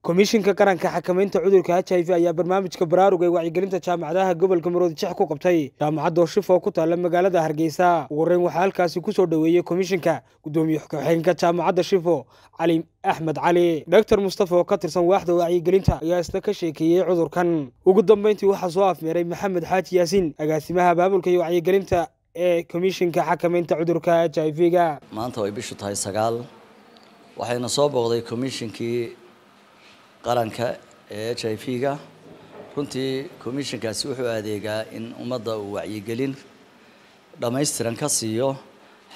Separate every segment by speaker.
Speaker 1: komishinka qaranka xakamaynta cudurka HIV ayaa barnaamijka baraaruga ee wacyigelinta jaamacadaha gobolka Maroodijeex ku qabtay jaamacadda Shifo ku taala magaalada Hargeysa. Ugu horeyn waxaa halkaasi ku soo dhaweeyay komishinka gudoomiye ku-xigeenka jaamacadda Shifo Cali Axmed Cali. Dr. Mustafa oo ka tirsan waaxda wacyigelinta ayaa isna ka sheekeeyay cudurkan. Ugu dambeyntii waxaa soo afmeeray Maxamed Xaaji Yaasiin agaasimaha baabulka iyo wacyigelinta ee komishinka xakamaynta cudurka HIV-ga.
Speaker 2: maanta way bishu tahay 9 waxayna soo booqday komishinkii qaranka ee HIV-ga. runtii komishinkaasi wuxuu adeegaa in ummadda uu wacyigelin dhammaystiran ka siiyo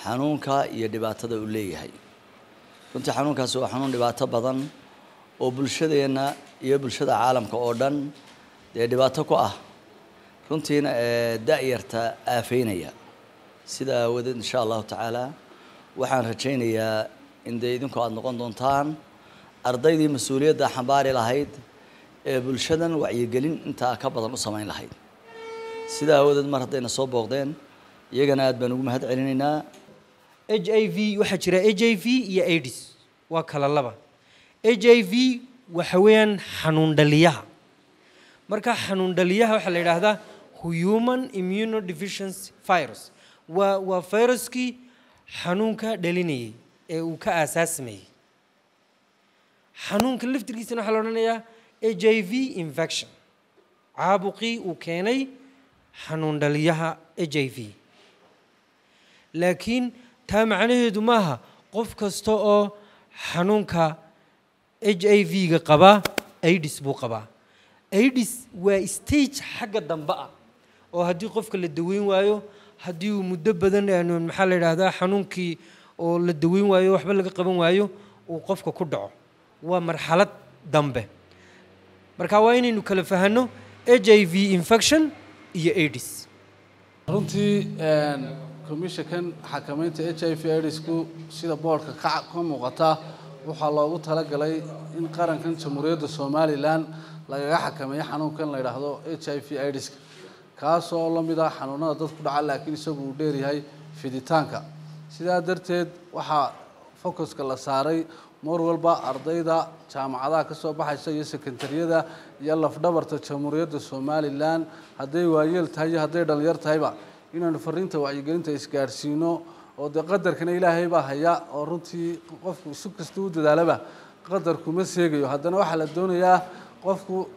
Speaker 2: xanuunka iyo dhibaatada uu leeyahay. runtii xanuunkaasi waa xanuun dhibaato badan oo bulshadeena iyo bulshada caalamka oo dhan dhibaato ku ah. runtiina da'yarta aafeynaya sida aawadeed insha allahu tacaala waxaan rajaynayaa in idinku aad noqon doontaan ardaydii mas'uuliyadda xambaari lahayd ee bulshadan wacyigelin inta ka badan u samayn lahayd. sida aawadeed mar haddayna soo booqdeen iyagana aad baan ugu mahad celinaynaa.
Speaker 3: HIV waxa jira HIV iyo AIDS waa kala laba. HIV waxa weeyaan xanuun dhaliyaha. marka xanuun dhaliyaha waxa la yiraahdaa human immunodeficiency virus waa viruskii xanuunka dhalinayay ee uu ka aasaasmay. xanuunka laftirkiisana waxa la oranayaa HIV infection caabuqii uu keenay xanuun dhaliyaha HIV. laakiin taa macnaheedu maaha qof kasta oo xanuunka HIV-ga qaba AIDS buu qabaa. AIDS waa stage xagga dambe ah oo haddii qofka la daweyn waayo haddii uu muddo badan maxaa la yiraahdaa xanuunkii oo la daweyn waayo waxba laga qaban waayo uu qofka ku dhaco waa marxalad dambe. marka waa inaynu kala fahanno HIV infection iyo AIDS.
Speaker 4: runtii komishinkan xakamaynta HIV AIDS-ku sida boorka ka muuqata waxaa loogu talagalay in qarankan jamhuuriyadda Soomaaliland lagaga xakameeyo xanuunkan la yiraahdo HIV AIDS-ka kaasoo la mid ah xanuunada dadku dhaca laakiin isagu uu dheer yahay fiditaanka. sidaa darteed waxaa focuska la saaray mar walba ardayda jaamacadaha ka soo baxaysa iyo sekondariyada iyo lafdhabarta jamhuuriyadda Soomaaliland hadday waayeel tahay iyo hadday dhalinyar tahayba inaanu fariinta wacyigelinta isgaarsiino oo qadarkana Ilaahay baa haya oo runtii qofku si kasta u dadaalaba qadarku ma seegayo. haddana waxa la doonayaa qofku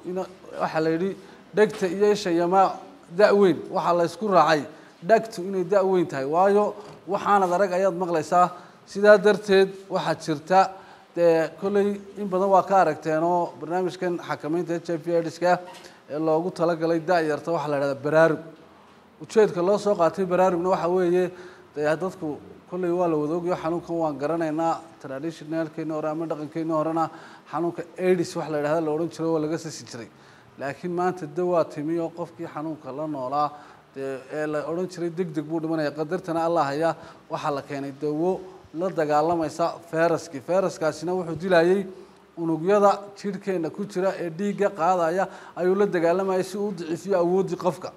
Speaker 4: waxa la yiri dhagta iyo shayama da'weyn waxa la isku raacay dhagtu inay da'weyn tahay waayo waxaana arag ayaad maqlaysaa. sidaa darteed waxa jirta kulay in badan waa ka aragteen oo barnaamijkan xakamaynta HIV AIDS-ka ee loogu talagalay da'yarta waxa la yiraahdaa baraarug. ujeedka loo soo qaatay baraarugna waxa weeye dadku kulay waa la wadoogayo xanuunkan waan garanaynaa traditionalkeena hore ama dhaqankeena horena xanuunka AIDS wax la yiraahdo la oran jiray oo laga sii jiray. laakiin maanta dawaa timi oo qofkii xanuunka la noolaa ee la oran jiray degdeg buu dhimanaya qadartana Allah haya waxa la keenay dawo la dagaalamaysa fayraskaasina wuxuu dilayay unugyada jirkeena ku jira ee dhiigga qaadaya ayuu la dagaalamay si uu dhicifiyo awoodii qofka.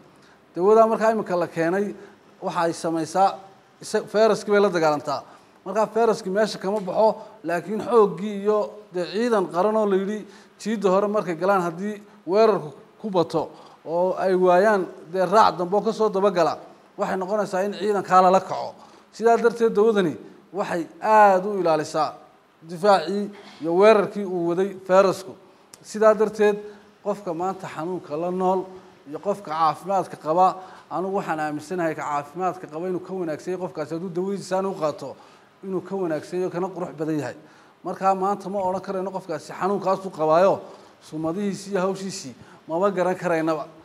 Speaker 4: dawada marka imika la keenay waxa ay samaysaa fayraskii bay la dagaalantaa. marka fayraskii meesha kama baxo laakiin xoogii iyo ciidan qaran oo la yiri jiida hore markay galaan haddii weerarku ku bato oo ay waayaan raac dambe ka soo dabagala waxay noqonaysaa in ciidanka la kaco. sidaa darteed dawadani waxay aad u ilaalisaa difaacii iyo weerarkii uu waday fayrasku. sidaa darteed qofka maanta xanuunka la nool iyo qofka caafimaadka qaba anigu waxaan aaminsanahay ka caafimaadka qaba inuu ka wanaagsan yahay qofkaas hadduu dawadiisa u qaato inuu ka wanaagsan yahay kana qurux badan yahay. marka maanta ma oran karayno qofkaasi xanuunkaas uu qabaayo sumadihiisa iyo hawshiisa ma garan karaynaba.